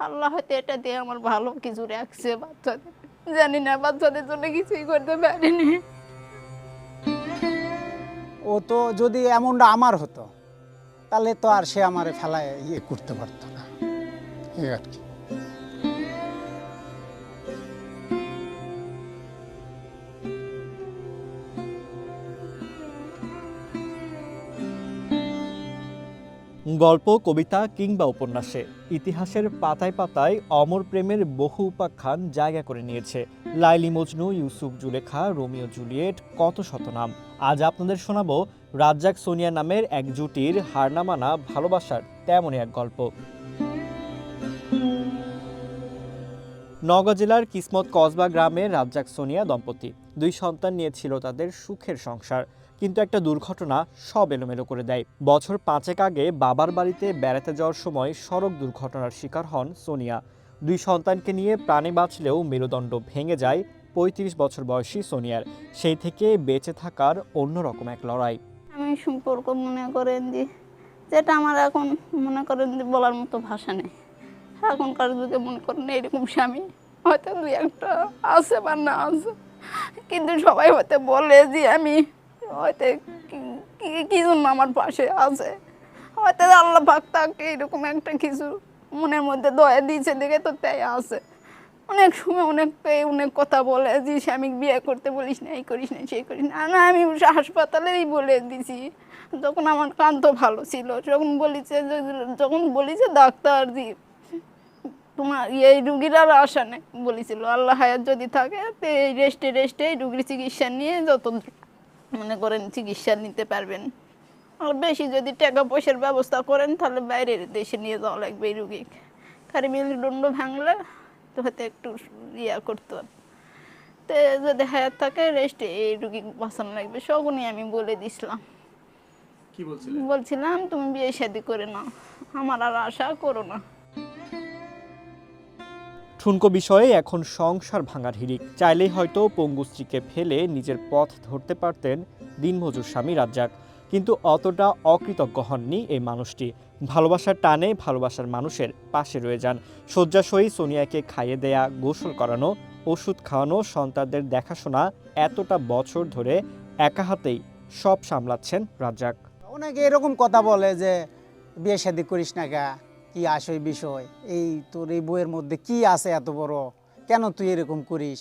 আল্লাহ হয়তো এটা দিয়ে আমার ভালো কিছু রাখছে বাচ্চাদের, জানি না, বাচ্চাদের জন্য কিছুই করতে পারিনি। ও তো যদি এমনটা আমার হতো তাহলে তো আর সে আমার ফেলায় করতে পারতো না, এই আর কি। গল্প, কবিতা কিংবা উপন্যাসে ইতিহাসের পাতায় পাতায় অমর প্রেমের বহু উপাখ্যান জায়গা করে নিয়েছে। লাইলি মজনু, ইউসুফ জুলেখা, রোমিও জুলিয়েট, কত শত নাম। আজ আপনাদের শোনাবো রাজ্জাক সোনিয়া নামের এক জুটির হার না মানা ভালোবাসার তেমনই এক গল্প। নওগাঁ জেলার কিসমত কসবা গ্রামের রাজ্জাক সোনিয়া দম্পতি 2 সন্তান নিয়েছিল তাদের সুখের সংসার। কিন্তু একটা দুর্ঘটনা সব এলোমেলো করে দেয়। বছর 5 আগে বাবার বাড়িতে বেড়াতে যাওয়ার সময় সড়ক দুর্ঘটনার শিকার হন সোনিয়া। 2 সন্তানকে নিয়ে প্রাণে বাঁচলেও মেরুদণ্ড ভেঙে যায় 35 বছর বয়সী সোনিয়ার। সেই থেকে বেঁচে থাকার অন্যরকম এক লড়াই। আমি সম্পর্ক মনে করেন যে যেটা আমার এখন মনে করেন যে বলার মতো ভাষা নেই। এখনকার যুগে মনে করেন এরকম স্বামী হয়তো 2-1টা আছে বা না আছে, কিন্তু সবাই হয়তো বলে যে আমি হয়তো কি জন্য আমার পাশে আছে, হয়তো আল্লাহ পাক তাকে এরকম একটা কিছু মনের মধ্যে দয়া দিয়েছে দেখে তো তাই আছে। অনেক সময় অনেক কথা বলে যে স্বামী বিয়ে করতে বলিস না, এই করিস না, সেই করিস না। না, আমি হাসপাতালেই বলে দিছি, তখন আমার কান তো ভালো ছিল, যখন বলিছে ডাক্তার জি তোমার এই রুগীর আর আশা নেই বলেছিল, আল্লাহ হায়াত যদি থাকে তো এই রেস্টে রুগীর চিকিৎসা নিয়ে যত মনে করেন চিকিৎসা নিতে পারবেন, আর বেশি যদি টাকা পয়সার ব্যবস্থা করেন তাহলে বাইরের দেশে নিয়ে যাওয়া লাগবে এই রুগীকে, কারি মেরুদণ্ড ভাঙলে তো হয়তো একটু করতে হবে, তো যদি হায়াত থাকে রেস্টে এই রুগী বাঁচানো লাগবে। সবই আমি বলে দিছিলাম, বলছিলাম তুমি বিয়ে শাদী করে নাও, আমার আর আশা করো না। ঠুনকো বিষয়ে এখন সংসার ভাঙার হিড়িক। চাইলেই হয়তো পঙ্গু স্ত্রীকে ফেলে নিজের পথ ধরতে পারতেন দিনমজুর স্বামী রাজ্জাক, কিন্তু অতটা অকৃতজ্ঞ হননি এই মানুষটি। ভালোবাসার টানে ভালোবাসার মানুষের পাশে রয়ে যান। শয্যাশয়ী সোনিয়াকে খাইয়ে দেয়া, গোসল করানো, ওষুধ খাওয়ানো, সন্তানদের দেখাশোনা, এতটা বছর ধরে একা হাতেই সব সামলাচ্ছেন রাজ্জাক। অনেকে এরকম কথা বলে যে বিয়ে শাদী করিস না কা, কি আসই বিষয়, এই তোর এই বইয়ের মধ্যে কি আছে এত বড়, কেন তুই এরকম করিস।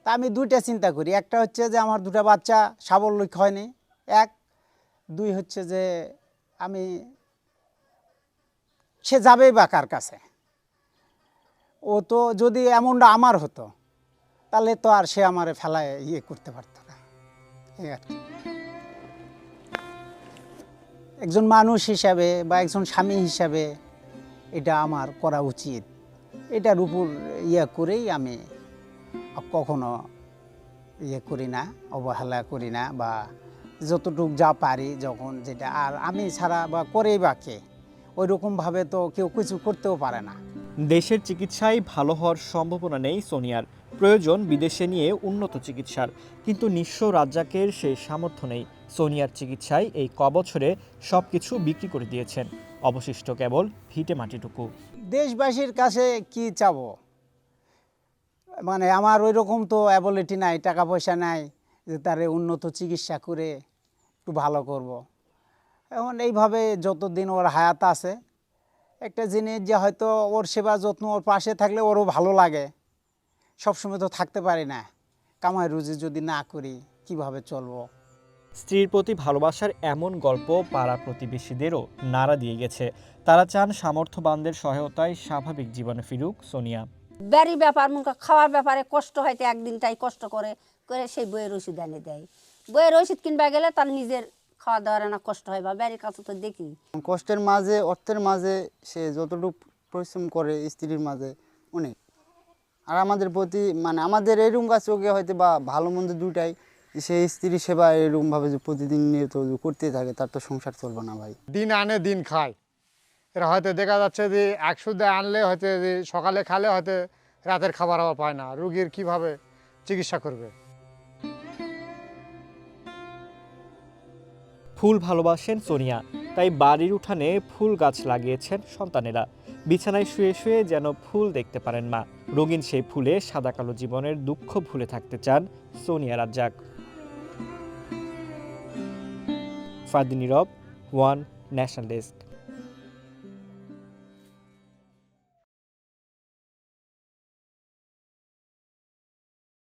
তা আমি 2টা চিন্তা করি, একটা হচ্ছে যে আমার 2টা বাচ্চা সাবলম্বী হয়নি, 1, 2 হচ্ছে যে আমি সে যাবেই বা কার কাছে। ও তো যদি এমনটা আমার হতো তাহলে তো আর সে আমার ফেলায় করতে পারতো না, এই আর কি। একজন মানুষ হিসাবে বা একজন স্বামী হিসাবে এটা আমার করা উচিত, এটার উপর করেই আমি কখনো করি না, অবহেলা করি না, বা যতটুক যা পারি যখন যেটা, আর আমি ছাড়া বা করেই বা কে, ওই রকমভাবে তো কেউ কিছু করতেও পারে না। দেশের চিকিৎসায় ভালো হওয়ার সম্ভাবনা নেই সোনিয়ার, প্রয়োজন বিদেশে নিয়ে উন্নত চিকিৎসার। কিন্তু নিঃস্ব রাজ্জাকের সেই সামর্থ্য নেই। সোনিয়ার চিকিৎসায় এই কবছরে সবকিছু বিক্রি করে দিয়েছেন, অবশিষ্ট কেবল ভিটে মাটিটুকু। দেশবাসীর কাছে কি চাবো, মানে আমার ওই রকম তো অ্যাবিলিটি নাই, টাকা পয়সা নাই যে তারে উন্নত চিকিৎসা করে একটু ভালো করব। এখন এইভাবে যতদিন ওর হায়াত আছে, একটা জিনিস যে হয়তো ওর সেবা যত্ন ওর পাশে থাকলে ওরও ভালো লাগে। সবসময় তো থাকতে পারি না, কামাই রুজি যদি না করি কিভাবে চলবো। স্ত্রীর প্রতি ভালোবাসার এমন গল্প পাড়া প্রতিবেশীদেরও নাড়া দিয়ে গেছে। তারা চান সামর্থ্যবানদের সহায়তায় স্বাভাবিক জীবনে ফিরুক সোনিয়া। বাড়ি ব্যাপার মুখে খাওয়ার ব্যাপারে কষ্ট হয়তো একদিনটাই কষ্ট করে করে সেই বইয়ের ওষুধ এনে দেয়। বইয়ের ওষুধ কিনবা গেলে তার নিজের খাওয়া দাওয়ার না কষ্ট হয়, বা বাড়ির কাছে তো দেখি। কষ্টের মাঝে অর্থের মাঝে সে যতটুকু পরিশ্রম করে স্ত্রীর মাঝে অনেক। আর আমাদের প্রতি মানে আমাদের এরকম কাজ চোখে হয়তো বা ভালো মন্দ দুটাই, সে স্ত্রী সেবা এরকমভাবে যে প্রতিদিন নিয়ত করতেই থাকে, তার তো সংসার চলবে না ভাই। দিন আনে দিন খায়, এরা হয়তো দেখা যাচ্ছে যে 100 আনলে হয়তো যে সকালে খালে হয়তো রাতের খাবার আবার পায় না, রুগীর কিভাবে চিকিৎসা করবে। ফুল ভালোবাসেন সোনিয়া, তাই বাড়ির উঠানে ফুল গাছ লাগিয়েছেন সন্তানেরা। বিছানায় শুয়ে শুয়ে যেন ফুল দেখতে পারেন মা। রঙিন সেই ফুলে সাদা কালো জীবনের দুঃখ ভুলে থাকতে চান সোনিয়া রাজ্জাক। ফারদিন নীরব, ওয়ান ন্যাশনাল ডেস্ক।